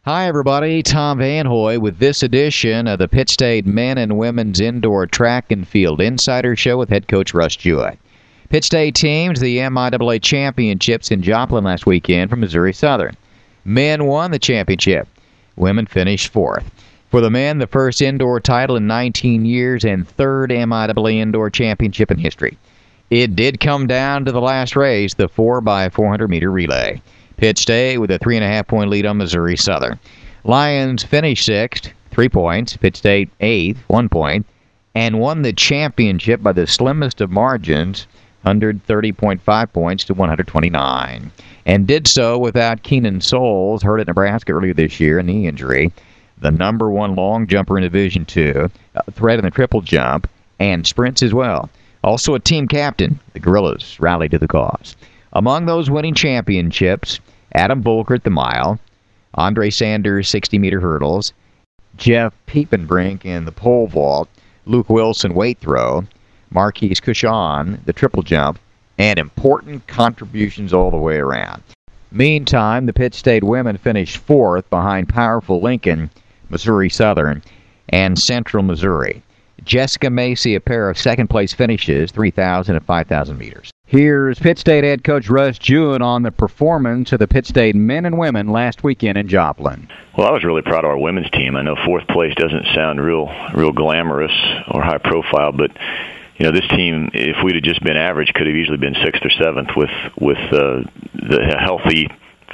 Hi, everybody. Tom Van Hoy with this edition of the Pitt State Men and Women's Indoor Track and Field Insider Show with head coach Russ Jewett. Pitt State teamed the MIAA Championships in Joplin last weekend from Missouri Southern. Men won the championship. Women finished fourth. For the men, the first indoor title in 19 years and third MIAA Indoor Championship in history. It did come down to the last race, the 4x400-meter relay. Pitt State with a 3.5-point lead on Missouri Southern. Lions finished sixth, 3 points. Pitt State eighth, 1 point, and won the championship by the slimmest of margins, 130.5 points to 129, and did so without Keenan Souls, hurt at Nebraska earlier this year, a knee injury, the #1 long jumper in Division II, a threat in the triple jump, and sprints as well. Also a team captain, the Gorillas rallied to the cause. Among those winning championships, Adam Volkert, the mile, Andre Sanders, 60-meter hurdles, Jeff Piepenbrink in the pole vault, Luke Wilson, weight throw, Marquise Cushon, the triple jump, and important contributions all the way around. Meantime, the Pitt State women finished fourth behind powerful Lincoln, Missouri Southern, and Central Missouri. Jessica Macy, a pair of second-place finishes, 3,000 and 5,000 meters. Here's Pitt State head coach Russ Jewett on the performance of the Pitt State men and women last weekend in Joplin. Well, I was really proud of our women's team. I know fourth place doesn't sound real glamorous or high profile, but you know, this team, if we'd have just been average, could have easily been sixth or seventh with the healthy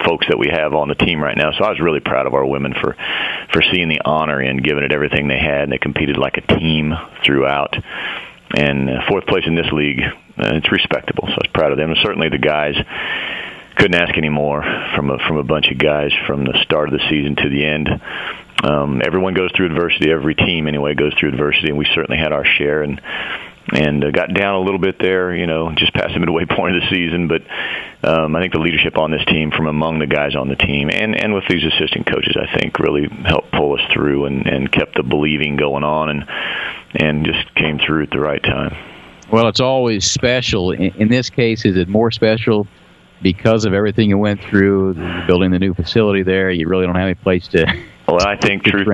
folks that we have on the team right now. So I was really proud of our women for seeing the honor and giving it everything they had, and they competed like a team throughout. And fourth place in this league, it's respectable, so I was proud of them. And certainly the guys, couldn't ask any more from a bunch of guys from the start of the season to the end. Everyone goes through adversity. Every team, anyway, goes through adversity, and we certainly had our share. And got down a little bit there, you know, just past the midway point of the season. But I think the leadership on this team from among the guys on the team and with these assistant coaches, I think, really helped pull us through and kept the believing going on and just came through at the right time. Well, it's always special. In this case, is it more special because of everything you went through, building the new facility there? You really don't have any place to... Well, I think, truth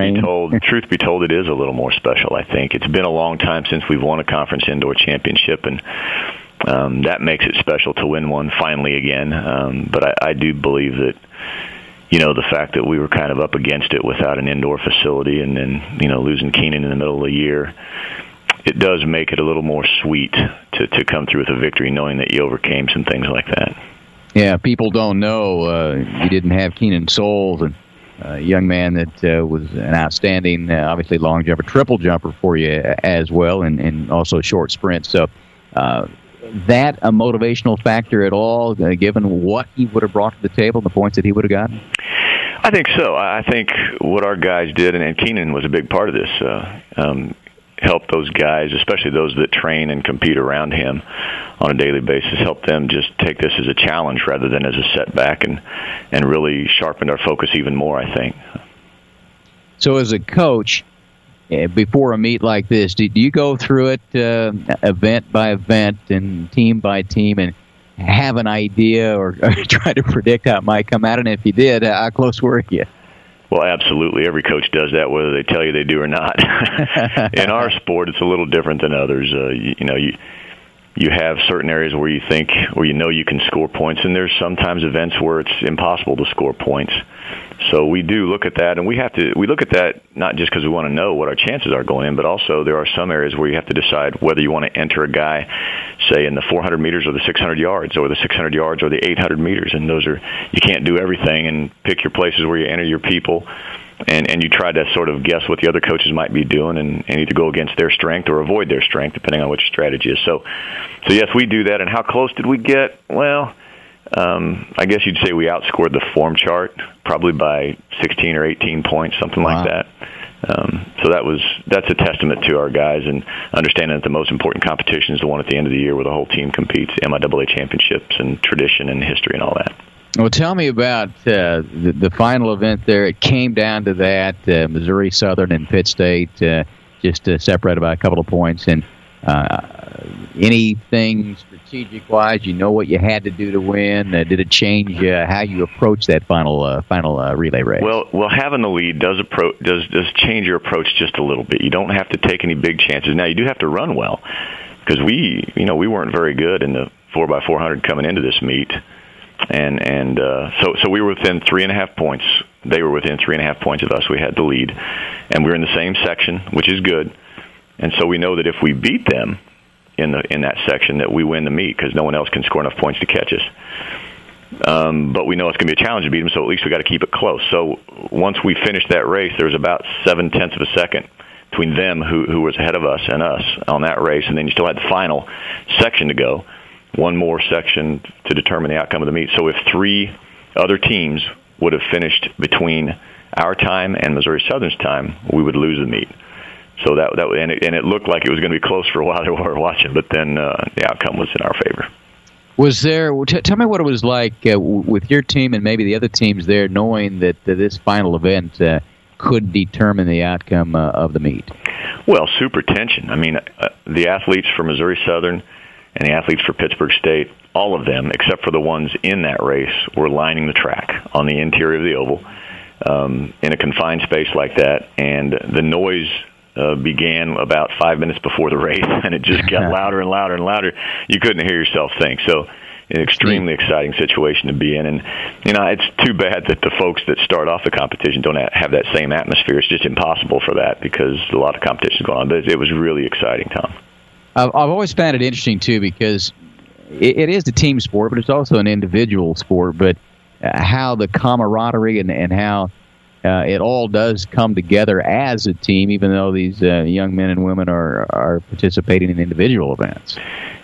be told, it is a little more special, I think. It's been a long time since we've won a conference indoor championship, and that makes it special to win one finally again. But I do believe that, you know, the fact that we were kind of up against it without an indoor facility and then, you know, losing Keenan in the middle of the year, it does make it a little more sweet to come through with a victory, knowing that you overcame some things like that. Yeah, people don't know you didn't have Keenan Souls, and a young man that was an outstanding, obviously, long jumper, triple jumper for you as well, and also short sprint. So that a motivational factor at all, given what he would have brought to the table, the points that he would have gotten? I think so. I think what our guys did, and Keenan was a big part of this, help those guys, especially those that train and compete around him on a daily basis, help them just take this as a challenge rather than as a setback, and really sharpened our focus even more, I think. So as a coach, before a meet like this, do you go through it event by event and team by team and have an idea or try to predict how it might come out? And if you did, how close were you? Well, absolutely. Every coach does that, whether they tell you they do or not. In our sport, it's a little different than others. You have certain areas where you think, or you know you can score points, and there's sometimes events where it's impossible to score points. So we do look at that, and we look at that not just because we want to know what our chances are going in, but also there are some areas where you have to decide whether you want to enter a guy, say, in the 400 meters or the 600 yards or the 600 yards or the 800 meters. And those are, you can't do everything, and pick your places where you enter your people. And you try to sort of guess what the other coaches might be doing and either go against their strength or avoid their strength, depending on what your strategy is. So yes, we do that. And how close did we get? Well, I guess you'd say we outscored the form chart probably by 16 or 18 points, something like that. So that's a testament to our guys and understanding that the most important competition is the one at the end of the year where the whole team competes, MIAA championships and tradition and history and all that. Well, tell me about the final event there. It came down to that, Missouri Southern and Pitt State just separated by a couple of points. And anything strategic-wise? You know what you had to do to win. Did it change how you approach that final relay race? Well, having the lead does change your approach just a little bit. You don't have to take any big chances. Now, you do have to run well, because we weren't very good in the 4x400 coming into this meet, and so we were within 3.5 points. They were within 3.5 points of us. We had the lead, and we were in the same section, which is good. And so we know that if we beat them in that section, that we win the meet, because no one else can score enough points to catch us. But we know it's going to be a challenge to beat them, so at least we got to keep it close. So once we finished that race, there was about 0.7 of a second between them, who was ahead of us, and us on that race, and then you still had the final section to go, one more section to determine the outcome of the meet. So if 3 other teams would have finished between our time and Missouri Southern's time, we would lose the meet. So that and it looked like it was going to be close for a while. They were watching, but then the outcome was in our favor. Was there? Tell me what it was like with your team and maybe the other teams there, knowing that this final event could determine the outcome of the meet. Well, super tension. I mean, the athletes for Missouri Southern and the athletes for Pittsburgh State, all of them, except for the ones in that race, were lining the track on the interior of the oval in a confined space like that, and the noise began about 5 minutes before the race, and it just got louder and louder and louder. You couldn't hear yourself think. So an extremely exciting situation to be in. And, it's too bad that the folks that start off the competition don't have that same atmosphere. It's just impossible for that, because a lot of competition is going on. But it was really exciting, Tom. I've always found it interesting, too, because it is a team sport, but it's also an individual sport. But how the camaraderie and how it all does come together as a team, even though these young men and women are participating in individual events.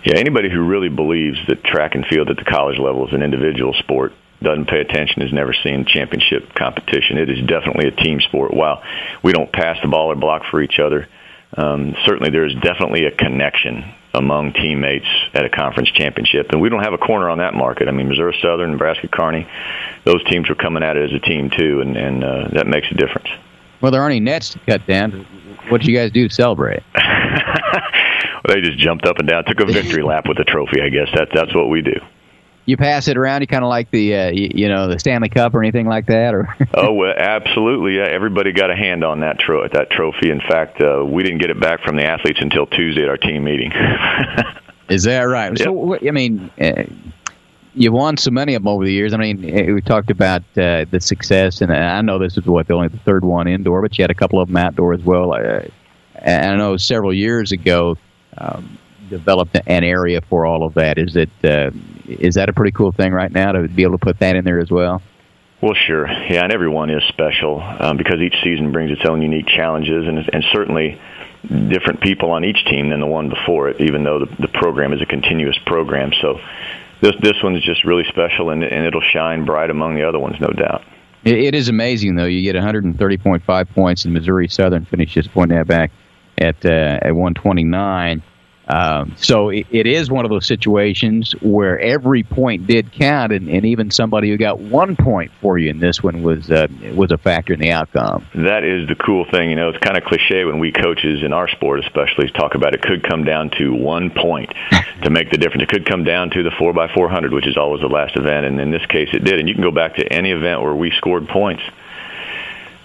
Yeah, anybody who really believes that track and field at the college level is an individual sport doesn't pay attention, has never seen championship competition. It is definitely a team sport. While we don't pass the ball or block for each other, certainly there is definitely a connection among teammates at a conference championship. And we don't have a corner on that market. I mean, Missouri Southern, Nebraska Kearney, those teams are coming at it as a team too, and that makes a difference. Well, there aren't any nets to cut down. What did you guys do to celebrate? Well, they just jumped up and down, took a victory lap with the trophy, I guess. That's what we do. You pass it around, you kind of like the the Stanley Cup or anything like that, or? Oh, well, absolutely. Yeah, everybody got a hand on that trophy. In fact, we didn't get it back from the athletes until Tuesday at our team meeting. Is that right? Yep. So, I mean, you've won so many of them over the years. I mean, we talked about the success, and I know this is only the third one indoor, but you had a couple of them outdoor as well. And I know several years ago, developed an area for all of that. Is that a pretty cool thing right now to be able to put that in there as well? Well, sure. Yeah, and everyone is special because each season brings its own unique challenges, and certainly different people on each team than the one before it, even though the program is a continuous program. So this one's just really special, and it'll shine bright among the other ones, no doubt. It is amazing, though. You get 130.5 points, and Missouri Southern finishes point that back at 129. So it is one of those situations where every point did count, and even somebody who got 1 point for you in this one was a factor in the outcome. That is the cool thing. It's kind of cliche when we coaches in our sport especially talk about it could come down to 1 point to make the difference. It could come down to the 4x400, which is always the last event, and in this case it did. And you can go back to any event where we scored points,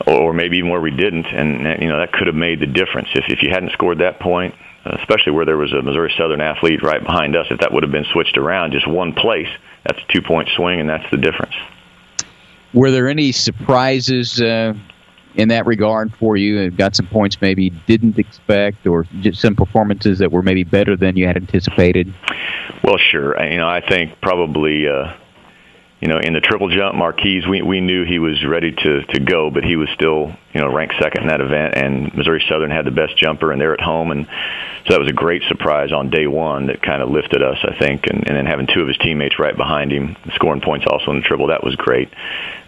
or maybe even where we didn't, and that could have made the difference. If you hadn't scored that point, especially where there was a Missouri Southern athlete right behind us, if that would have been switched around just one place, that's a 2-point swing, and that's the difference. Were there any surprises in that regard for you? Got some points maybe you didn't expect, or just some performances that were maybe better than you had anticipated? Well, sure. I think probably in the triple jump, Marquise, we knew he was ready to go, but he was still, ranked second in that event, and Missouri Southern had the best jumper, and they're at home, and so that was a great surprise on day one that kind of lifted us, I think, and then having two of his teammates right behind him, scoring points also in the triple, that was great.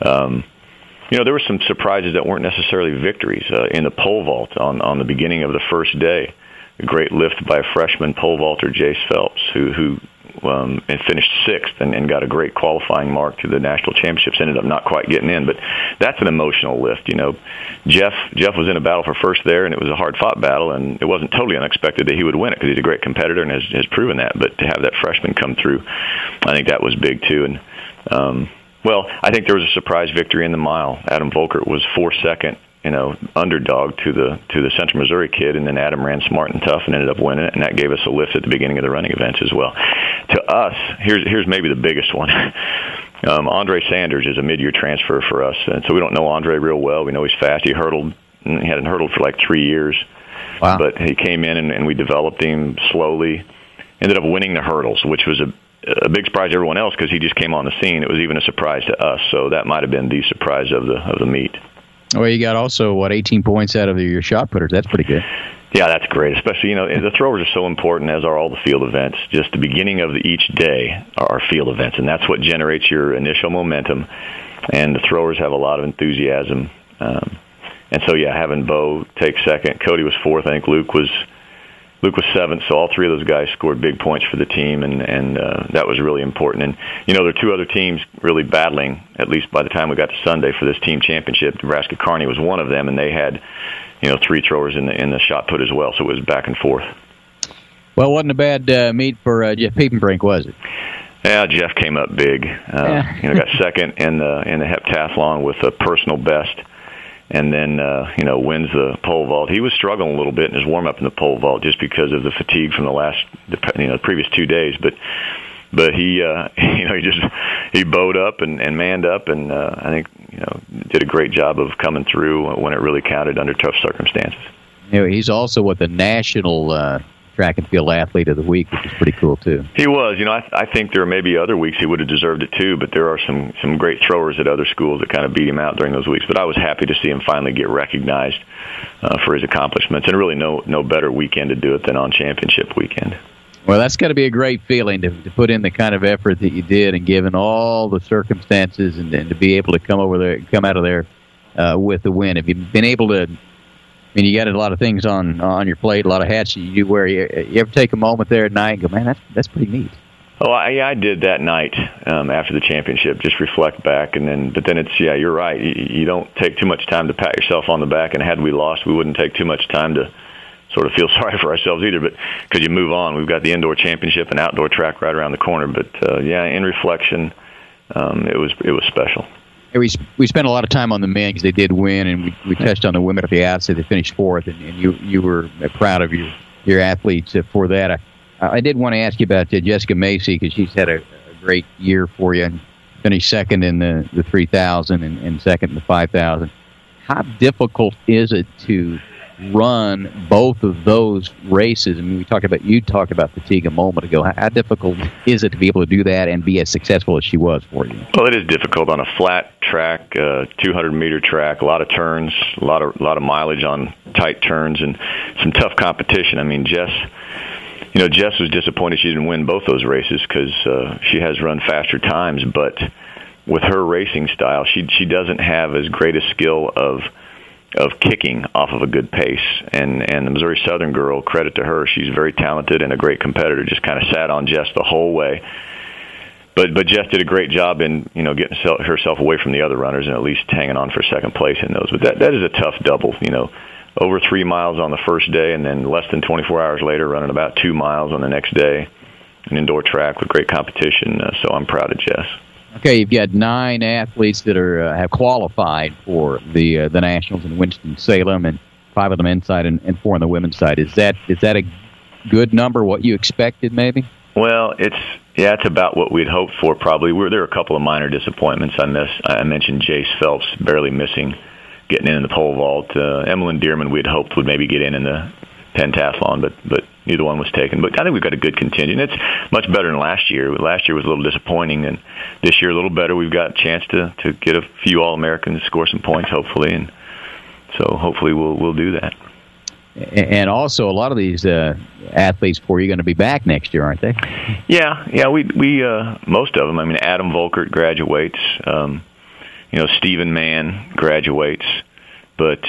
There were some surprises that weren't necessarily victories. In the pole vault on the beginning of the first day, a great lift by freshman pole vaulter Jace Phelps, who and finished sixth and got a great qualifying mark to the national championships. Ended up not quite getting in, but that's an emotional lift. Jeff was in a battle for first there, and it was a hard-fought battle, and it wasn't totally unexpected that he would win it because he's a great competitor and has proven that. But to have that freshman come through, I think that was big too. And I think there was a surprise victory in the mile. Adam Volkert was 4-second. Underdog to the Central Missouri kid, and then Adam ran smart and tough and ended up winning it, and that gave us a lift at the beginning of the running events as well. To us, here's maybe the biggest one. Andre Sanders is a mid-year transfer for us, and so we don't know Andre real well. We know he's fast. He hadn't hurdled for like 3 years. Wow. But he came in and we developed him slowly. Ended up winning the hurdles, which was a big surprise to everyone else because he just came on the scene. It was even a surprise to us, so that might have been the surprise of the meet. Well, you got also, 18 points out of your shot putters. That's pretty good. Yeah, that's great. Especially, the throwers are so important, as are all the field events. Just the beginning of each day are field events, and that's what generates your initial momentum. And the throwers have a lot of enthusiasm. And so, having Bo take second. Cody was fourth. I think Luke was seventh. So all three of those guys scored big points for the team, and that was really important. And, there are two other teams really battling, at least by the time we got to Sunday, for this team championship. Nebraska Kearney was one of them, and they had, three throwers in the shot put as well, so it was back and forth. Well, it wasn't a bad meet for Jeff Piepenbrink, was it? Yeah, Jeff came up big. Got second in the heptathlon with a personal best. And then, wins the pole vault. He was struggling a little bit in his warm-up in the pole vault just because of the fatigue from the previous 2 days. But he, he bowed up and manned up, and I think, did a great job of coming through when it really counted under tough circumstances. He's also the national track and field athlete of the week, which is pretty cool too. He was. I think there may be other weeks he would have deserved it too, but there are some great throwers at other schools that kind of beat him out during those weeks. But I was happy to see him finally get recognized for his accomplishments, and really no better weekend to do it than on championship weekend. Well, that's got to be a great feeling to put in the kind of effort that you did, and given all the circumstances, and to be able to come out of there with the win. Have you been able to? You got a lot of things on your plate, a lot of hats you wear. You ever take a moment there at night and go, man, that's pretty neat? Oh, I did that night after the championship, just reflect back, but then it's, you're right. You don't take too much time to pat yourself on the back, and had we lost, we wouldn't take too much time to sort of feel sorry for ourselves either, but because you move on. We've got the indoor championship and outdoor track right around the corner, but in reflection, it was special. We spent a lot of time on the men because they did win, and we touched on the women at the outset. They finished fourth, and you were proud of your athletes for that. I did want to ask you about Jessica Macy because she's had a great year for you and finished second in the 3,000 and second in the 5,000. How difficult is it to run both of those races? you talked about fatigue a moment ago. How difficult is it to be able to do that and be as successful as she was for you? Well, it is difficult on a flat track, 200-meter track, a lot of turns, a lot of mileage on tight turns, and some tough competition. Jess was disappointed she didn't win both those races because she has run faster times, but with her racing style, she doesn't have as great a skill of kicking off of a good pace. And the Missouri Southern girl, credit to her, she's very talented and a great competitor, just kind of sat on Jess the whole way. But Jess did a great job in, getting herself away from the other runners and at least hanging on for second place in those. But that is a tough double, over 3 miles on the first day and then less than 24 hours later running about 2 miles on the next day, an indoor track with great competition. So I'm proud of Jess. Okay, you've got 9 athletes that have qualified for the Nationals in Winston-Salem, and 5 of them inside and 4 on the women's side. Is that a good number? What you expected, maybe? Well, it's about what we'd hoped for. Probably there were a couple of minor disappointments. I mentioned Jace Phelps barely missing, getting in the pole vault. Emmeline Dearman we'd hoped would maybe get in the pentathlon, but neither one was taken. But I think we've got a good contingent. It's much better than last year. Last year was a little disappointing, and this year a little better. We've got a chance to get a few All-Americans, score some points, hopefully, and so hopefully we'll do that. And also, a lot of these athletes for you are going to be back next year, aren't they? Yeah. We most of them. Adam Volkert graduates. Stephen Mann graduates, but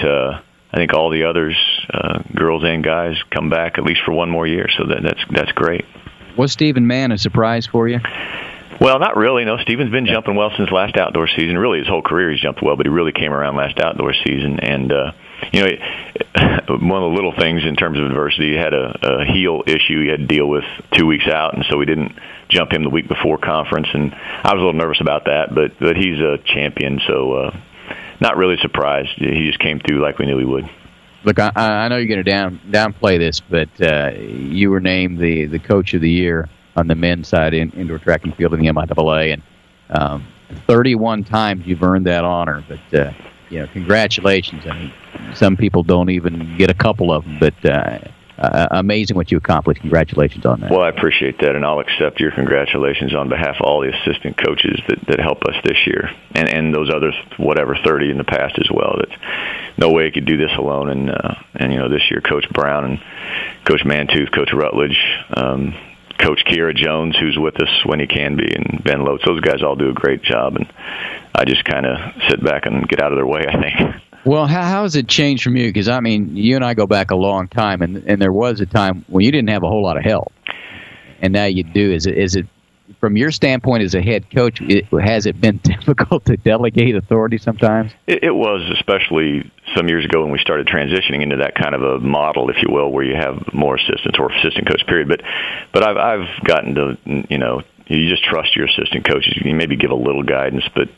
I think all the others, girls and guys, come back at least for one more year. So that's great. Was Stephen Mann a surprise for you? Well, not really. No, Stephen's been jumping well since last outdoor season. Really, his whole career he's jumped well, but he really came around last outdoor season. And, one of the little things in terms of adversity, he had a heel issue he had to deal with 2 weeks out, and so we didn't jump him the week before conference. And I was a little nervous about that, but he's a champion, so not really surprised. He just came through like we knew he would. Look, I know you're going to downplay this, but you were named the Coach of the Year on the men's side in indoor track and field in the MIAA, and 31 times you've earned that honor. But congratulations. I mean, some people don't even get a couple of them, but amazing what you accomplished. Congratulations on that. Well, I appreciate that, and I'll accept your congratulations on behalf of all the assistant coaches that help us this year, and those others, 30 in the past as well. That's no way I could do this alone. And this year, Coach Brown and Coach Mantooth, Coach Rutledge, Coach Kiera Jones, who's with us when he can be, and Ben Lotes. Those guys all do a great job, and I just kind of sit back and get out of their way, I think. Well, how has it changed from you? Because, I mean, you and I go back a long time, and there was a time when you didn't have a whole lot of help, and now you do. Is it from your standpoint as a head coach, has it been difficult to delegate authority sometimes? It was, especially some years ago when we started transitioning into that kind of a model, if you will, where you have more assistants or assistant coach, period. But I've gotten to, you just trust your assistant coaches. You maybe give a little guidance, but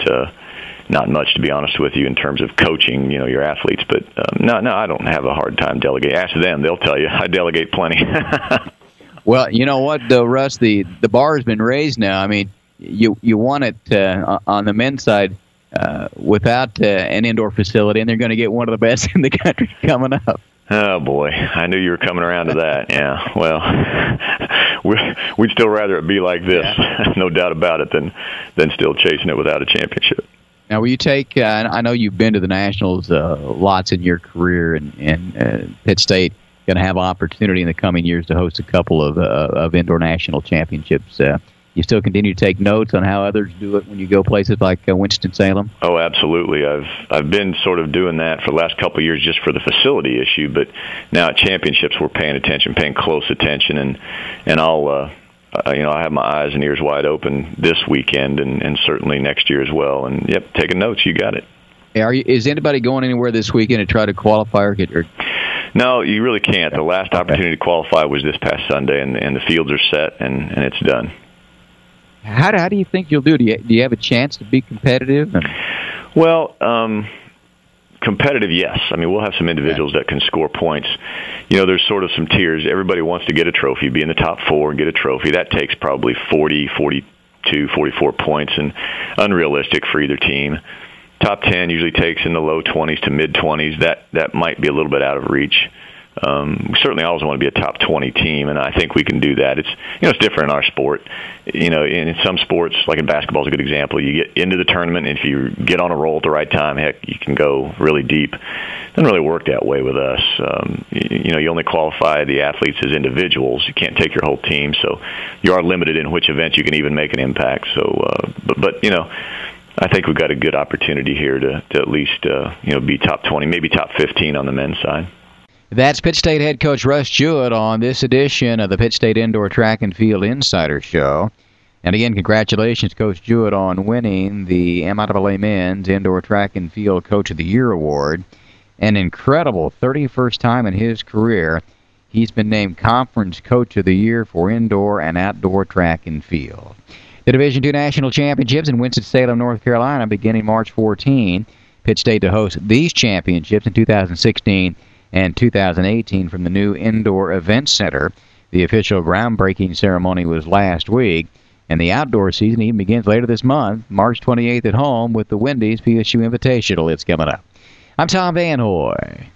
not much, to be honest with you, in terms of coaching, your athletes. But no, I don't have a hard time delegating. Ask them; they'll tell you I delegate plenty. Well, you know what, though, Russ, the bar has been raised now. I mean, you won it on the men's side without an indoor facility, and they're going to get one of the best in the country coming up. Oh, boy. I knew you were coming around to that. Yeah, well, we'd still rather it be like this, no doubt about it, than still chasing it without a championship. Now, will you take, I know you've been to the Nationals lots in your career, and Pitt State going to have opportunity in the coming years to host a couple of indoor national championships. You still continue to take notes on how others do it when you go places like Winston-Salem? Oh, absolutely. I've been sort of doing that for the last couple of years just for the facility issue, but now at championships we're paying close attention, and I'll I have my eyes and ears wide open this weekend and certainly next year as well. And yep, taking notes, you got it. Is anybody going anywhere this weekend to try to qualify or get? No, you really can't. The last opportunity to qualify was this past Sunday, and the fields are set and it's done. How do you think you'll do? Do you have a chance to be competitive? Well, competitive, yes. I mean, we'll have some individuals that can score points. There's sort of some tiers. Everybody wants to get a trophy, be in the top 4 and get a trophy. That takes probably 40, 42, 44 points, and unrealistic for either team. Top 10 usually takes in the low 20s to mid-20s. That might be a little bit out of reach. We certainly always want to be a top 20 team, and I think we can do that. It's it's different in our sport. In some sports, like in basketball is a good example. You get into the tournament, and if you get on a roll at the right time, heck, you can go really deep. It doesn't really work that way with us. You only qualify the athletes as individuals. You can't take your whole team, so you are limited in which events you can even make an impact. So, but I think we've got a good opportunity here to at least be top 20, maybe top 15 on the men's side. That's Pitt State head coach Russ Jewett on this edition of the Pitt State Indoor Track and Field Insider Show. And again, congratulations, Coach Jewett, on winning the MIAA Men's Indoor Track and Field Coach of the Year Award. An incredible 31st time in his career, he's been named Conference Coach of the Year for Indoor and Outdoor Track and Field. The Division II National Championships in Winston-Salem, North Carolina, beginning March 14. Pitt State to host these championships in 2016 and 2018 from the new Indoor Event Center. The official groundbreaking ceremony was last week, and the outdoor season even begins later this month, March 28th at home with the Wendy's PSU Invitational. It's coming up. I'm Tom Van Hoy.